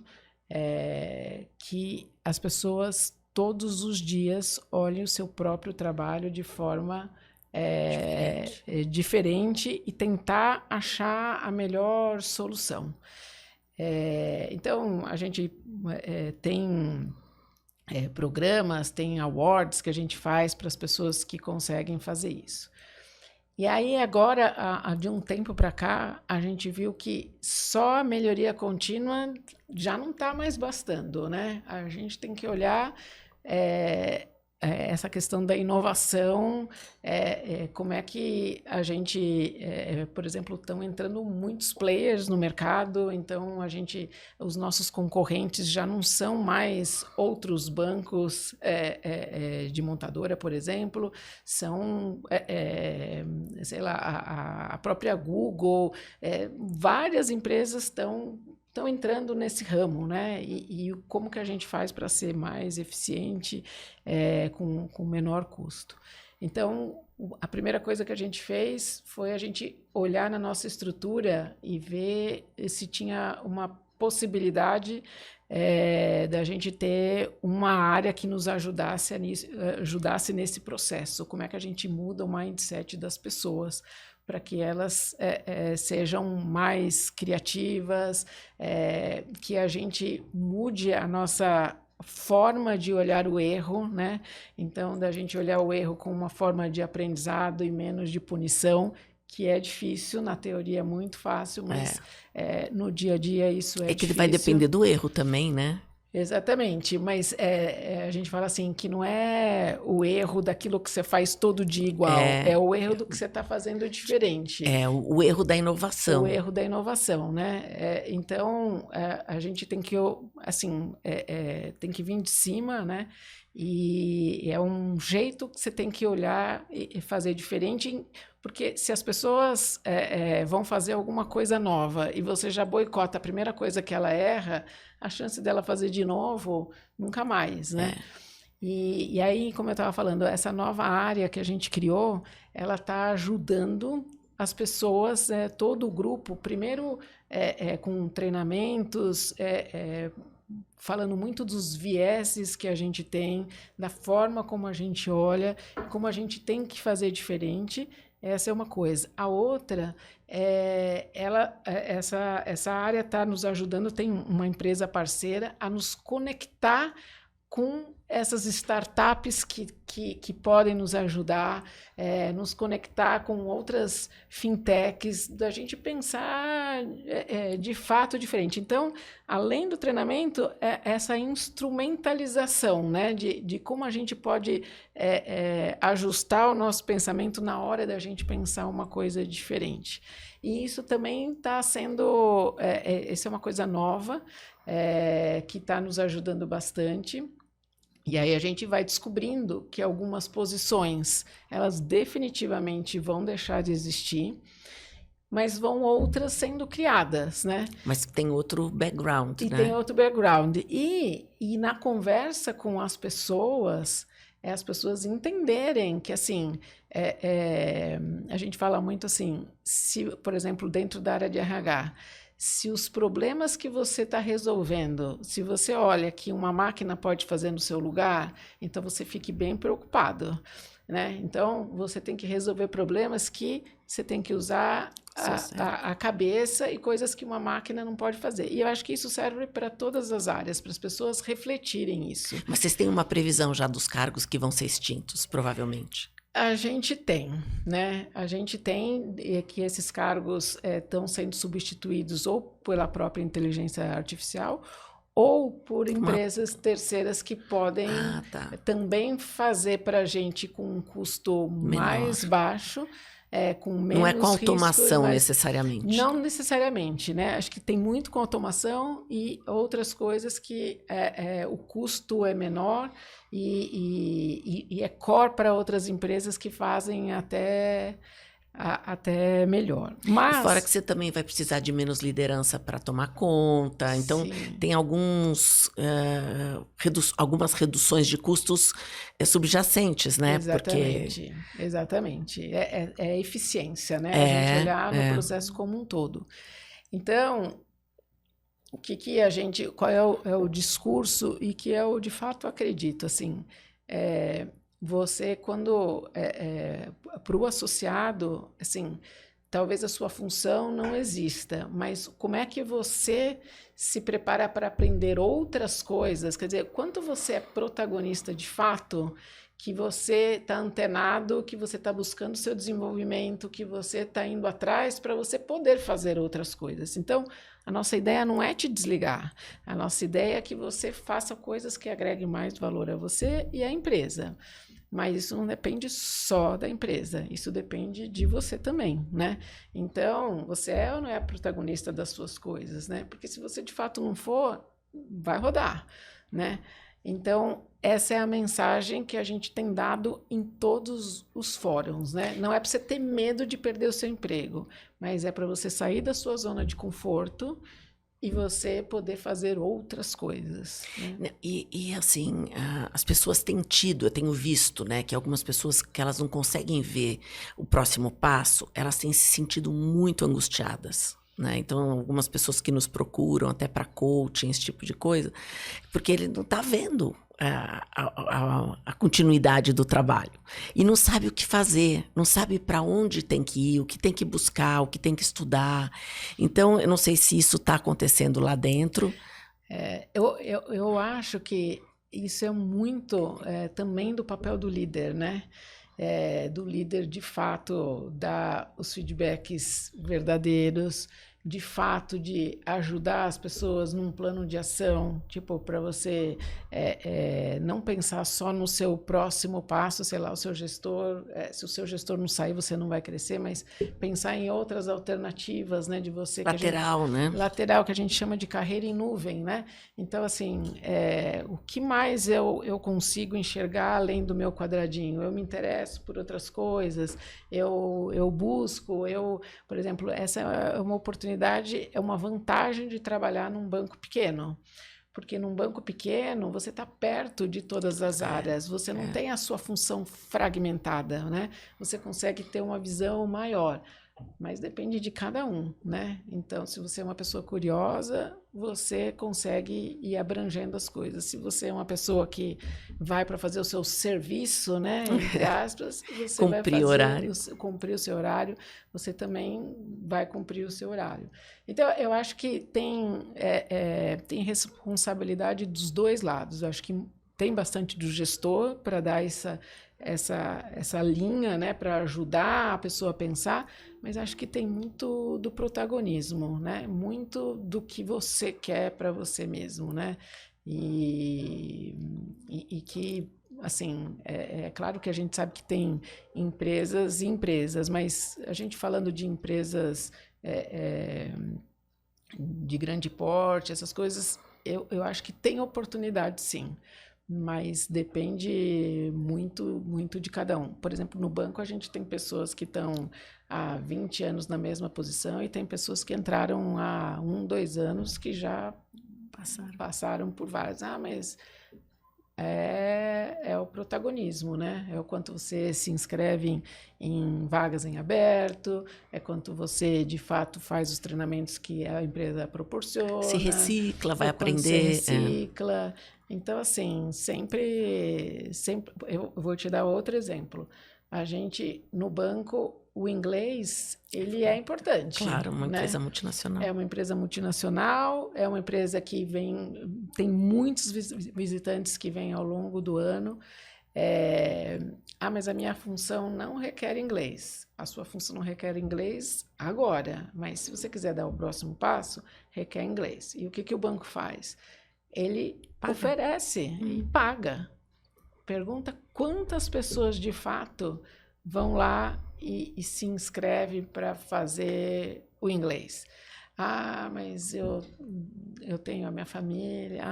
que as pessoas todos os dias olhem o seu próprio trabalho de forma diferente e tentar achar a melhor solução. Então, a gente tem programas, tem awards que a gente faz para as pessoas que conseguem fazer isso. E aí, agora, de um tempo para cá, a gente viu que só a melhoria contínua já não está mais bastando, né? A gente tem que olhar essa questão da inovação, como é que a gente, por exemplo, estão entrando muitos players no mercado, então os nossos concorrentes já não são mais outros bancos de montadora, por exemplo, são, sei lá, a própria Google, várias empresas estão estão entrando nesse ramo, né? E como que a gente faz para ser mais eficiente, com menor custo. Então, a primeira coisa que a gente fez foi a gente olhar na nossa estrutura e ver se tinha uma possibilidade da gente ter uma área que nos ajudasse nesse processo. Como é que a gente muda o mindset das pessoas para que elas sejam mais criativas, que a gente mude a nossa forma de olhar o erro, né? Então, da gente olhar o erro como uma forma de aprendizado e menos de punição, que é difícil, na teoria é muito fácil, mas no dia a dia isso é que difícil. Vai depender do erro também, né? Exatamente, mas a gente fala assim que não é o erro daquilo que você faz todo dia igual, é o erro do que você está fazendo diferente. O erro da inovação. O erro da inovação, né? Então, a gente tem que, assim, tem que vir de cima, né? E é um jeito que você tem que olhar e fazer diferente, porque se as pessoas vão fazer alguma coisa nova e você já boicota a primeira coisa que ela erra, a chance dela fazer de novo, nunca mais, né? E aí, como eu estava falando, essa nova área que a gente criou, ela está ajudando as pessoas, todo o grupo, primeiro com treinamentos, falando muito dos vieses que a gente tem, da forma como a gente olha, como a gente tem que fazer diferente. Essa é uma coisa. A outra, essa área está nos ajudando, tem uma empresa parceira, a nos conectar com essas startups que podem nos ajudar, nos conectar com outras fintechs, da gente pensar de fato diferente. Então, além do treinamento, essa instrumentalização, né, de como a gente pode ajustar o nosso pensamento na hora da gente pensar uma coisa diferente. E isso também está sendo... essa é uma coisa nova, que está nos ajudando bastante. E aí a gente vai descobrindo que algumas posições, elas definitivamente vão deixar de existir, mas vão outras sendo criadas, né? Mas tem outro background, né? E tem outro background. E na conversa com as pessoas entenderem que, assim, a gente fala muito assim, se, por exemplo, dentro da área de RH, se os problemas que você está resolvendo, se você olha que uma máquina pode fazer no seu lugar, então você fique bem preocupado, né? Então, você tem que resolver problemas que você tem que usar a cabeça e coisas que uma máquina não pode fazer. E eu acho que isso serve para todas as áreas, para as pessoas refletirem isso. Mas vocês têm uma previsão já dos cargos que vão ser extintos, provavelmente? A gente tem, né? A gente tem que esses cargos estão sendo substituídos ou pela própria inteligência artificial ou por empresas terceiras que podem também fazer para a gente com um custo mais baixo, com menos Não é com automação risco, necessariamente. Não necessariamente, né? Acho que tem muito com automação e outras coisas que o custo é menor e é core para outras empresas que fazem até melhor. Mas, e fora que você também vai precisar de menos liderança para tomar conta. Então, tem algumas reduções de custos subjacentes, né? Exatamente, exatamente. É eficiência, né? A gente olhar no processo como um todo. Então, qual é o discurso e que eu, de fato, acredito, assim, você, quando para o associado, assim, talvez a sua função não exista, mas como é que você se prepara para aprender outras coisas? Quer dizer, quanto você é protagonista de fato, que você está antenado, que você está buscando seu desenvolvimento, que você está indo atrás para você poder fazer outras coisas. Então, a nossa ideia não é te desligar. A nossa ideia é que você faça coisas que agreguem mais valor a você e à empresa. Mas isso não depende só da empresa, isso depende de você também, né? Então, você é ou não é protagonista das suas coisas, né? Porque se você de fato não for, vai rodar, né? Então, essa é a mensagem que a gente tem dado em todos os fóruns, né? Não é para você ter medo de perder o seu emprego, mas é para você sair da sua zona de conforto e você poder fazer outras coisas, né? E assim, as pessoas têm tido, eu tenho visto, né, que algumas pessoas que elas não conseguem ver o próximo passo, elas têm se sentido muito angustiadas. Né? Então, algumas pessoas que nos procuram até para coaching, esse tipo de coisa, porque ele não está vendo a continuidade do trabalho. E não sabe o que fazer, não sabe para onde tem que ir, o que tem que buscar, o que tem que estudar. Então, eu não sei se isso está acontecendo lá dentro. Eu acho que isso é muito também do papel do líder, né? Do líder, de fato, dar os feedbacks verdadeiros, de fato, de ajudar as pessoas num plano de ação, tipo, para você não pensar só no seu próximo passo, sei lá, o seu gestor, se o seu gestor não sair, você não vai crescer, mas pensar em outras alternativas, né, de você... Lateral, né? Lateral, que a gente chama de carreira em nuvem, né? Então, assim, o que mais eu consigo enxergar além do meu quadradinho? Eu me interesso por outras coisas, eu busco, por exemplo, essa é uma oportunidade, é uma vantagem de trabalhar num banco pequeno. Porque num banco pequeno, você está perto de todas as áreas, você não tem a sua função fragmentada, né? Você consegue ter uma visão maior. Mas depende de cada um, né? Então, se você é uma pessoa curiosa, você consegue ir abrangendo as coisas. Se você é uma pessoa que vai para fazer o seu serviço, né? Entre aspas, você vai cumprir o seu horário, você também vai cumprir o seu horário. Então, eu acho que tem responsabilidade dos dois lados. Eu acho que tem bastante do gestor para dar essa linha, né, para ajudar a pessoa a pensar, mas acho que tem muito do protagonismo, né? Muito do que você quer para você mesmo, né? E que, assim, é claro que a gente sabe que tem empresas e empresas, mas a gente falando de empresas de grande porte, essas coisas, eu acho que tem oportunidade, sim. Mas depende muito, muito de cada um. Por exemplo, no banco a gente tem pessoas que estão há 20 anos na mesma posição e tem pessoas que entraram há 2 anos que já passaram por várias. Mas é o protagonismo, né? É o quanto você se inscreve em vagas em aberto, é quanto você, de fato, faz os treinamentos que a empresa proporciona. Se recicla, vai aprender. Se recicla. Então, assim, sempre... Eu vou te dar outro exemplo. A gente, no banco, o inglês, ele é importante. Claro, uma empresa multinacional. É uma empresa multinacional, é uma empresa que tem muitos visitantes que vêm ao longo do ano. Mas a minha função não requer inglês. A sua função não requer inglês agora, mas se você quiser dar o próximo passo, requer inglês. E o que o banco faz? Ele oferece e paga. Pergunta quantas pessoas, de fato, vão lá e se inscrevem para fazer o inglês. Mas eu tenho a minha família.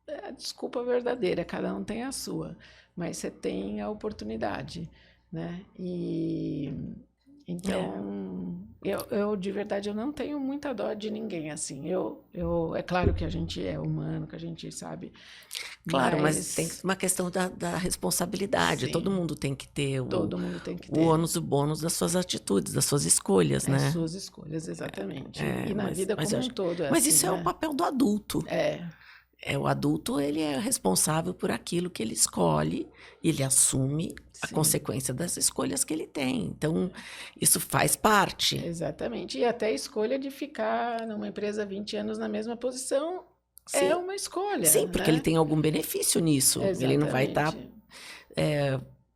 É a desculpa verdadeira, cada um tem a sua. Mas você tem a oportunidade, né? Então, eu de verdade, eu não tenho muita dó de ninguém, assim. É claro que a gente é humano, que a gente sabe. Claro, mas tem uma questão da responsabilidade. Sim. Todo mundo tem que ter o ônus e o bônus das suas atitudes, das suas escolhas, né? Das suas escolhas, exatamente. E na vida como um todo. Mas assim, isso é o papel do adulto. O adulto, ele é responsável por aquilo que ele escolhe, ele assume a consequência das escolhas que ele tem. Então, isso faz parte. Exatamente. E até a escolha de ficar numa empresa 20 anos na mesma posição é uma escolha. Sim, porque ele tem algum benefício nisso. Exatamente. Ele não vai estar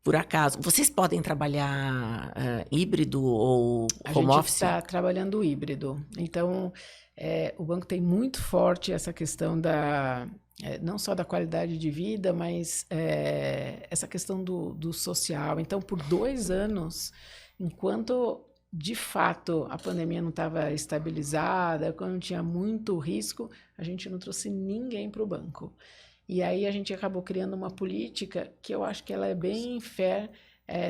por acaso. Vocês podem trabalhar híbrido ou home office? A gente está trabalhando híbrido. Então, o banco tem muito forte essa questão não só da qualidade de vida, mas essa questão do social. Então, por 2 anos, enquanto de fato a pandemia não estava estabilizada, quando tinha muito risco, a gente não trouxe ninguém para o banco. E aí a gente acabou criando uma política que eu acho que ela é bem fair,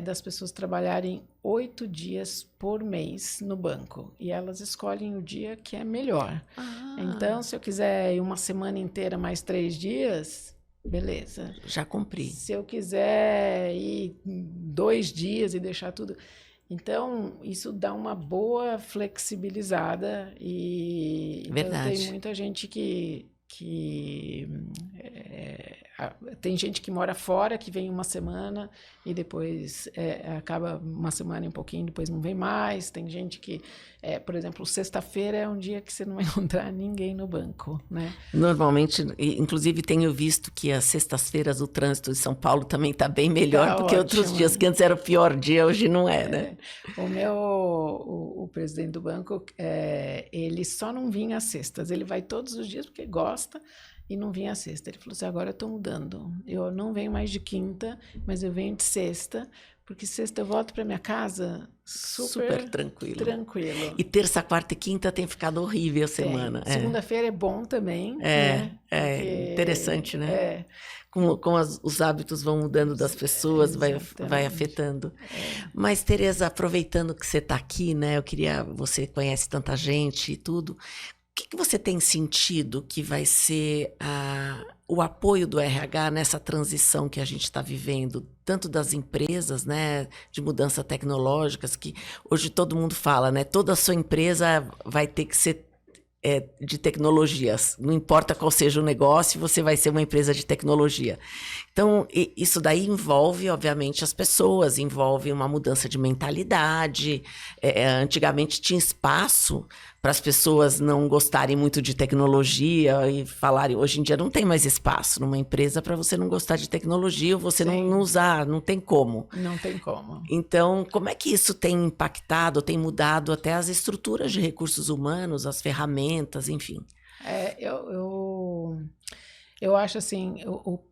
das pessoas trabalharem 8 dias por mês no banco. E elas escolhem o dia que é melhor. Então, se eu quiser ir uma semana inteira mais 3 dias, beleza. Já cumpri. Se eu quiser ir 2 dias e deixar tudo... Então, isso dá uma boa flexibilizada e então, tem muita gente tem gente que mora fora, que vem uma semana e depois acaba uma semana e um pouquinho, depois não vem mais. Tem gente que, por exemplo, sexta-feira é um dia que você não vai encontrar ninguém no banco, né? Normalmente, inclusive tenho visto que as sextas-feiras o trânsito de São Paulo também está bem melhor do que outros dias, que antes era o pior dia, hoje não é, né? O presidente do banco, ele só não vinha às sextas, ele vai todos os dias porque gosta, e não vinha à sexta. Ele falou assim, agora eu estou mudando. Eu não venho mais de quinta, mas eu venho de sexta, porque sexta eu volto para minha casa super tranquilo. E terça, quarta e quinta tem ficado horrível a semana. Segunda-feira é bom também. Né? Porque... interessante, né? Como os hábitos vão mudando das pessoas, vai afetando. Mas, Tereza, aproveitando que você está aqui, né? Você conhece tanta gente e tudo. O que você tem sentido que vai ser o apoio do RH nessa transição que a gente está vivendo, tanto das empresas, né, de mudanças tecnológicas, que hoje todo mundo fala, né, toda a sua empresa vai ter que ser de tecnologias, não importa qual seja o negócio, você vai ser uma empresa de tecnologia. Então, isso daí envolve, obviamente, as pessoas, envolve uma mudança de mentalidade. Antigamente tinha espaço para as pessoas não gostarem muito de tecnologia e falarem, hoje em dia não tem mais espaço numa empresa para você não gostar de tecnologia ou você não usar, não tem como. Não tem como. Então, como é que isso tem impactado, tem mudado até as estruturas de recursos humanos, as ferramentas, enfim? Eu acho assim,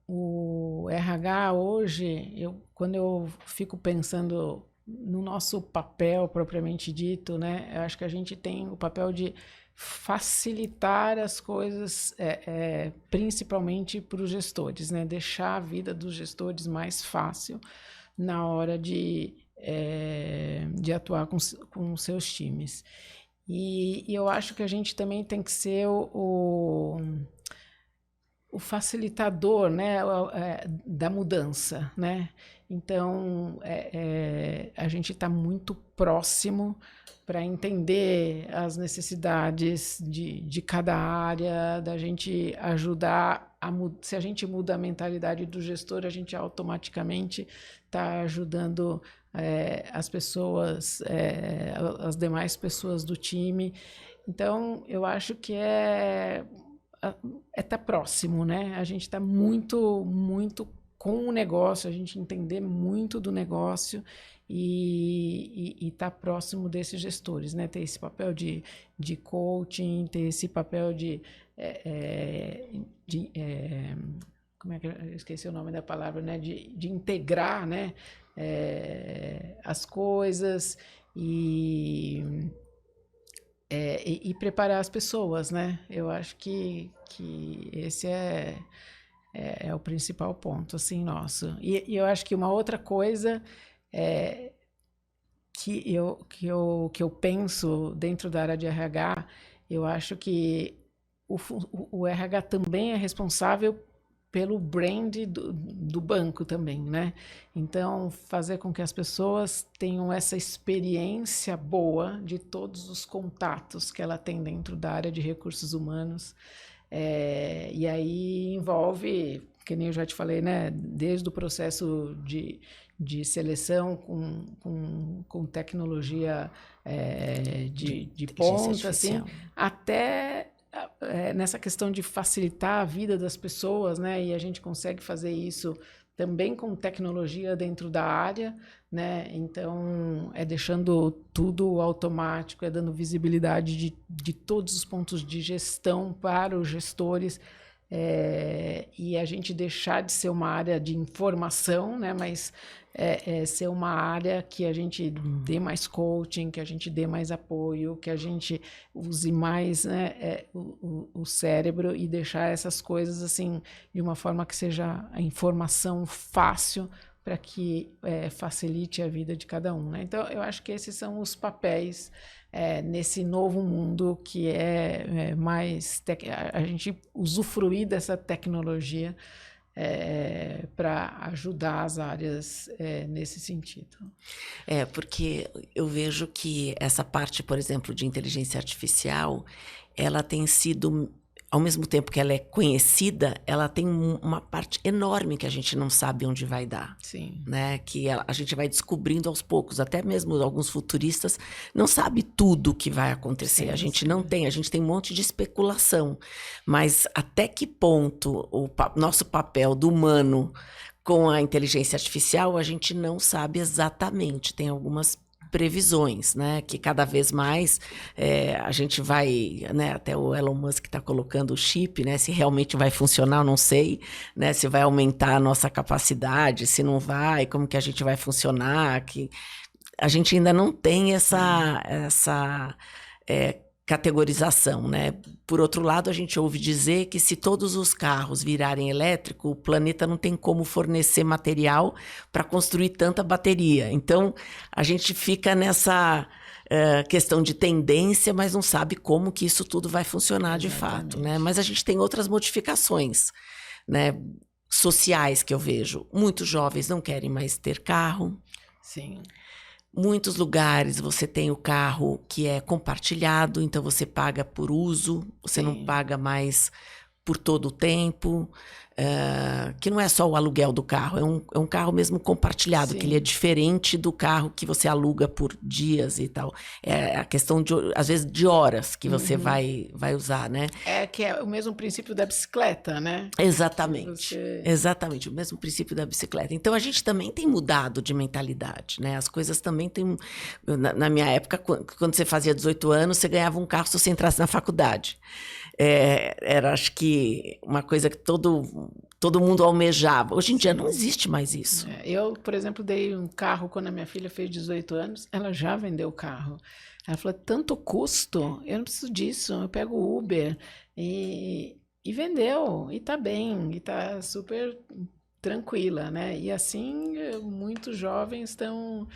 o RH hoje, quando eu fico pensando no nosso papel propriamente dito, né, eu acho que a gente tem o papel de facilitar as coisas, principalmente para os gestores, né, deixar a vida dos gestores mais fácil na hora de atuar com seus times. E eu acho que a gente também tem que ser o facilitador, né, da mudança, né? Então, a gente está muito próximo para entender as necessidades de cada área, da gente ajudar se a gente muda a mentalidade do gestor, a gente automaticamente está ajudando as pessoas, as demais pessoas do time. Então, eu acho que tá próximo, né? A gente está muito, muito com o negócio, a gente entender muito do negócio e tá próximo desses gestores, né? Ter esse papel de coaching, ter esse papel como é que eu esqueci o nome da palavra, né? De integrar, né? As coisas e preparar as pessoas, né? Eu acho que esse é o principal ponto, assim, nosso. E eu acho que uma outra coisa que eu penso dentro da área de RH, eu acho que o RH também é responsável pelo brand do banco também, né? Então, fazer com que as pessoas tenham essa experiência boa de todos os contatos que ela tem dentro da área de recursos humanos. E aí envolve, que nem eu já te falei, né? Desde o processo de seleção com tecnologia de ponta, assim, até nessa questão de facilitar a vida das pessoas, né? E a gente consegue fazer isso também com tecnologia dentro da área, né? Então, deixando tudo automático, dando visibilidade de todos os pontos de gestão para os gestores, e a gente deixar de ser uma área de informação, né? Mas ser uma área que a gente dê mais coaching, que a gente dê mais apoio, que a gente use mais, né, o cérebro e deixar essas coisas assim de uma forma que seja a informação fácil para que facilite a vida de cada um, né? Então, eu acho que esses são os papéis nesse novo mundo que mais a gente usufruir dessa tecnologia para ajudar as áreas nesse sentido. Porque eu vejo que essa parte, por exemplo, de inteligência artificial, ela tem sido, ao mesmo tempo que ela é conhecida, ela tem uma parte enorme que a gente não sabe onde vai dar. Sim. Né? Que a gente vai descobrindo aos poucos, até mesmo alguns futuristas não sabem tudo o que vai acontecer. Sim, a gente sim. não tem, a gente tem um monte de especulação, mas até que ponto o nosso papel do humano com a inteligência artificial, a gente não sabe exatamente. Tem algumas previsões, né? Que cada vez mais a gente vai, né? Até o Elon Musk está colocando o chip, né? Se realmente vai funcionar, eu não sei, né? Se vai aumentar a nossa capacidade, se não vai, como que a gente vai funcionar, que a gente ainda não tem essa categorização, né? Por outro lado, a gente ouve dizer que se todos os carros virarem elétrico, o planeta não tem como fornecer material para construir tanta bateria. Então, a gente fica nessa questão de tendência, mas não sabe como que isso tudo vai funcionar de fato, né? Mas a gente tem outras modificações, né? Sociais que eu vejo. Muitos jovens não querem mais ter carro. Sim. Muitos lugares você tem o carro que é compartilhado, então você paga por uso, você não paga mais por todo o tempo, que não é só o aluguel do carro, é um carro mesmo compartilhado, que ele é diferente do carro que você aluga por dias e tal. É a questão, às vezes, de horas que você vai usar, né? Que é o mesmo princípio da bicicleta, né? Exatamente, exatamente, o mesmo princípio da bicicleta. Então, a gente também tem mudado de mentalidade, né? As coisas também têm... Na minha época, quando você fazia 18 anos, você ganhava um carro se você entrasse na faculdade. Era, acho que, uma coisa que todo mundo almejava. Hoje em dia não existe mais isso. Eu, por exemplo, dei um carro quando a minha filha fez 18 anos, ela já vendeu o carro. Ela falou, tanto custo, eu não preciso disso, eu pego o Uber. E vendeu, e tá bem, e tá super tranquila, né? E assim, muitos jovens estão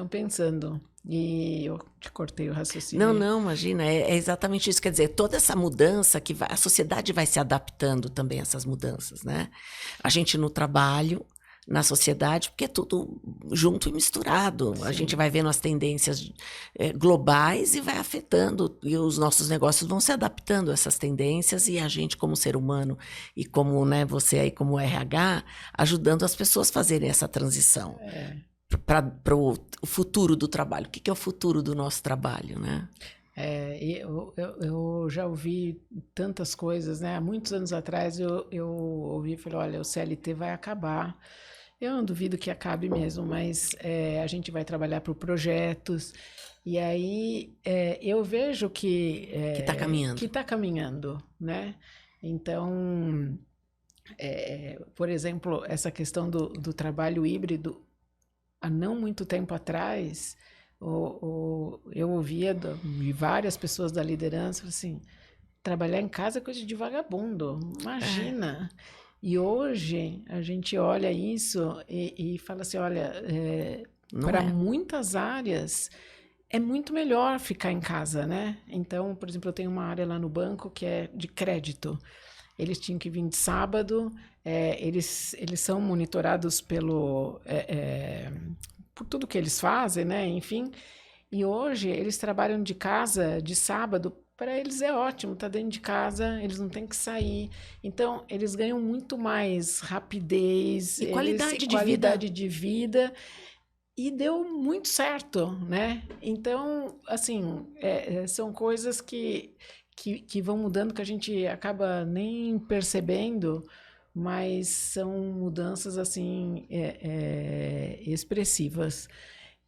pensando. E eu te cortei o raciocínio. Não, imagina, é exatamente isso. Quer dizer, toda essa mudança que a sociedade vai se adaptando também a essas mudanças, né? A gente no trabalho, na sociedade, porque é tudo junto e misturado. Sim. A gente vai vendo as tendências globais e vai afetando, e os nossos negócios vão se adaptando a essas tendências, e a gente como ser humano e como, né, você aí como RH, ajudando as pessoas a fazerem essa transição. Para o futuro do trabalho. O que é o futuro do nosso trabalho, né? Eu já ouvi tantas coisas, né? Há muitos anos atrás eu ouvi e falei, olha, o CLT vai acabar. Eu não duvido que acabe mesmo, mas a gente vai trabalhar por projetos. E aí eu vejo que está caminhando. Que está caminhando, né? Então, por exemplo, essa questão do trabalho híbrido, há não muito tempo atrás, eu ouvia de várias pessoas da liderança assim, trabalhar em casa é coisa de vagabundo, imagina. E hoje a gente olha isso e fala assim, olha, para muitas áreas é muito melhor ficar em casa, né? Então, por exemplo, eu tenho uma área lá no banco que é de crédito. Eles tinham que vir de sábado, eles são monitorados por tudo que eles fazem, né? Enfim, e hoje eles trabalham de casa de sábado. Para eles é ótimo, tá dentro de casa, eles não têm que sair. Então, eles ganham muito mais rapidez e qualidade de vida. E deu muito certo, né? Então, assim, são coisas que vão mudando, que a gente acaba nem percebendo, mas são mudanças, assim, expressivas.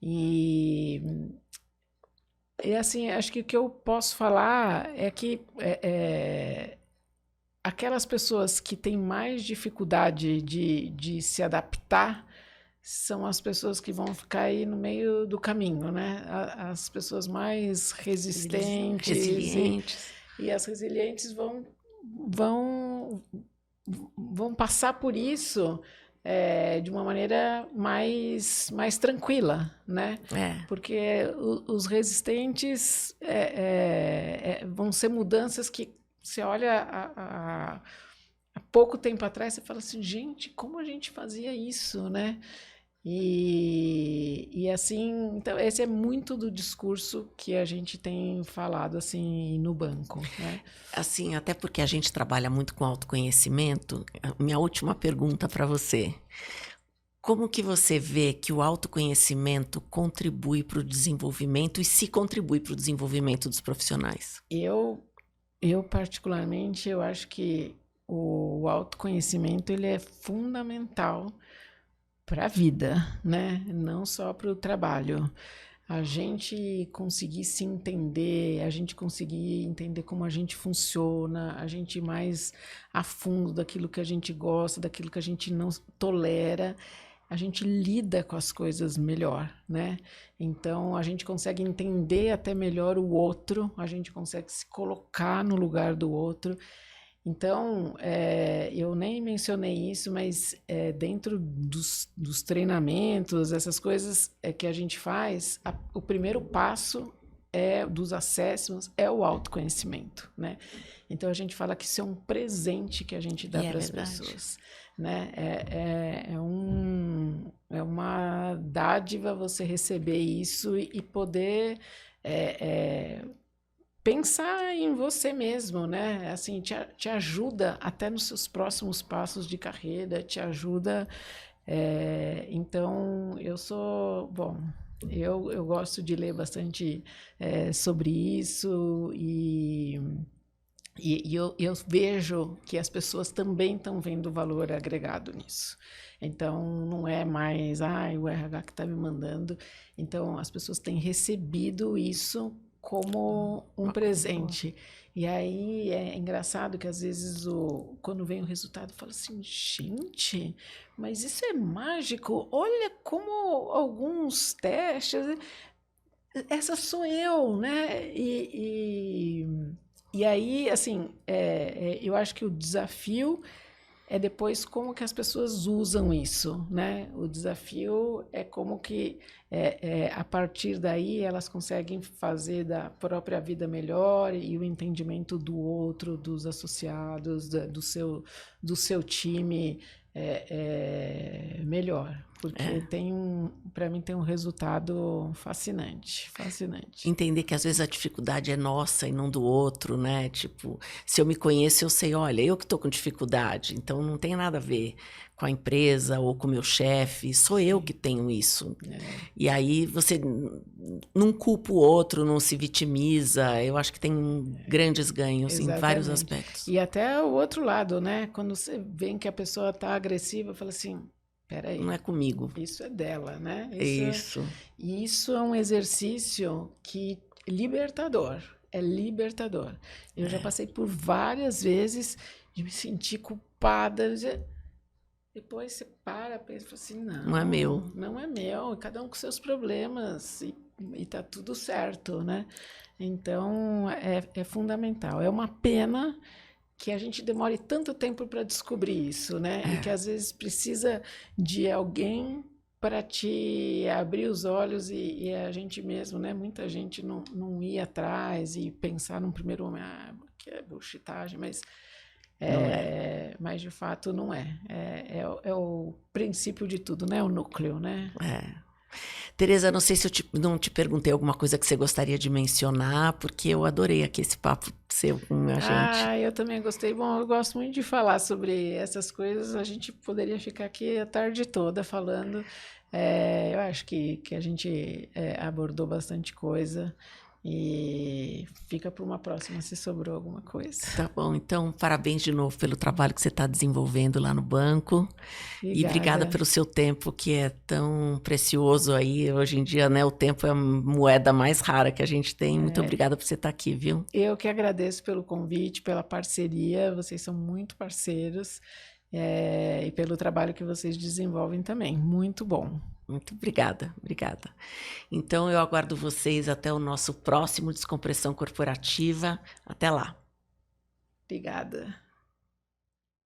E assim, acho que o que eu posso falar é que aquelas pessoas que têm mais dificuldade de se adaptar são as pessoas que vão ficar aí no meio do caminho, né? As pessoas mais resistentes. E as resilientes vão passar por isso de uma maneira mais tranquila, né? Porque os resistentes vão ser mudanças que você olha há pouco tempo atrás, você fala assim, gente, como a gente fazia isso, né? E assim, então esse é muito do discurso que a gente tem falado assim no banco, né? Assim, até porque a gente trabalha muito com autoconhecimento, minha última pergunta para você. Como que você vê que o autoconhecimento contribui para o desenvolvimento e se contribui para o desenvolvimento dos profissionais? Eu particularmente, eu acho que o autoconhecimento ele é fundamental para a vida, né? Não só para o trabalho. A gente conseguir se entender, a gente conseguir entender como a gente funciona, a gente ir mais a fundo daquilo que a gente gosta, daquilo que a gente não tolera, a gente lida com as coisas melhor, né? Então a gente consegue entender até melhor o outro, a gente consegue se colocar no lugar do outro. Então, eu nem mencionei isso, mas dentro dos treinamentos, essas coisas que a gente faz, o primeiro passo dos assessments é o autoconhecimento, né? Então, a gente fala que isso é um presente que a gente dá para as pessoas, né? É uma dádiva você receber isso e poder... pensar em você mesmo, né? Assim, te ajuda até nos seus próximos passos de carreira, te ajuda. Então, eu gosto de ler bastante sobre isso e eu vejo que as pessoas também estão vendo valor agregado nisso. Então, não é mais, o RH que está me mandando. Então, as pessoas têm recebido isso como um presente. E aí é engraçado que às vezes quando vem o resultado fala assim, gente, mas isso é mágico. Olha como alguns testes, essa sou eu, né? E aí, assim, eu acho que o desafio é depois como que as pessoas usam isso, né? O desafio é como que a partir daí elas conseguem fazer da própria vida melhor e o entendimento do outro, dos associados, do seu time melhor, porque para mim tem um resultado fascinante. Entender que às vezes a dificuldade é nossa e não do outro, né? Tipo, se eu me conheço, eu sei, olha, eu que estou com dificuldade, então não tem nada a ver com a empresa ou com o meu chefe, sou eu que tenho isso. E aí você não culpa o outro, não se vitimiza, eu acho que tem grandes ganhos. Exatamente. Em vários aspectos. E até o outro lado, né? Quando você vê que a pessoa está agressiva, fala assim, peraí. Não é comigo. Isso é dela, né? Isso é um exercício libertador. É libertador. Eu já passei por várias vezes de me sentir culpada. Depois você pensa e fala assim, não é meu. Não é meu. Cada um com seus problemas e tá tudo certo, né? Então, é fundamental. É uma pena que a gente demore tanto tempo para descobrir isso, né? E que às vezes precisa de alguém para te abrir os olhos e a gente mesmo, né? Muita gente não ia atrás e pensar num primeiro momento, que é bullshitagem, mas mas de fato não é. É o princípio de tudo, né? O núcleo, né? Tereza, não sei se eu não te perguntei alguma coisa que você gostaria de mencionar, porque eu adorei aqui esse papo seu com a gente. Eu também gostei. Bom, eu gosto muito de falar sobre essas coisas. A gente poderia ficar aqui a tarde toda falando. Eu acho que a gente abordou bastante coisa. E fica para uma próxima se sobrou alguma coisa. Tá bom, então parabéns de novo pelo trabalho que você está desenvolvendo lá no banco. Obrigada. E obrigada pelo seu tempo, que é tão precioso aí. Hoje em dia, né, o tempo é a moeda mais rara que a gente tem. Muito obrigada por você estar aqui, viu? Eu que agradeço pelo convite, pela parceria. Vocês são muito parceiros. E pelo trabalho que vocês desenvolvem também. Muito bom. Muito obrigada. Então, eu aguardo vocês até o nosso próximo Descompressão Corporativa. Até lá. Obrigada.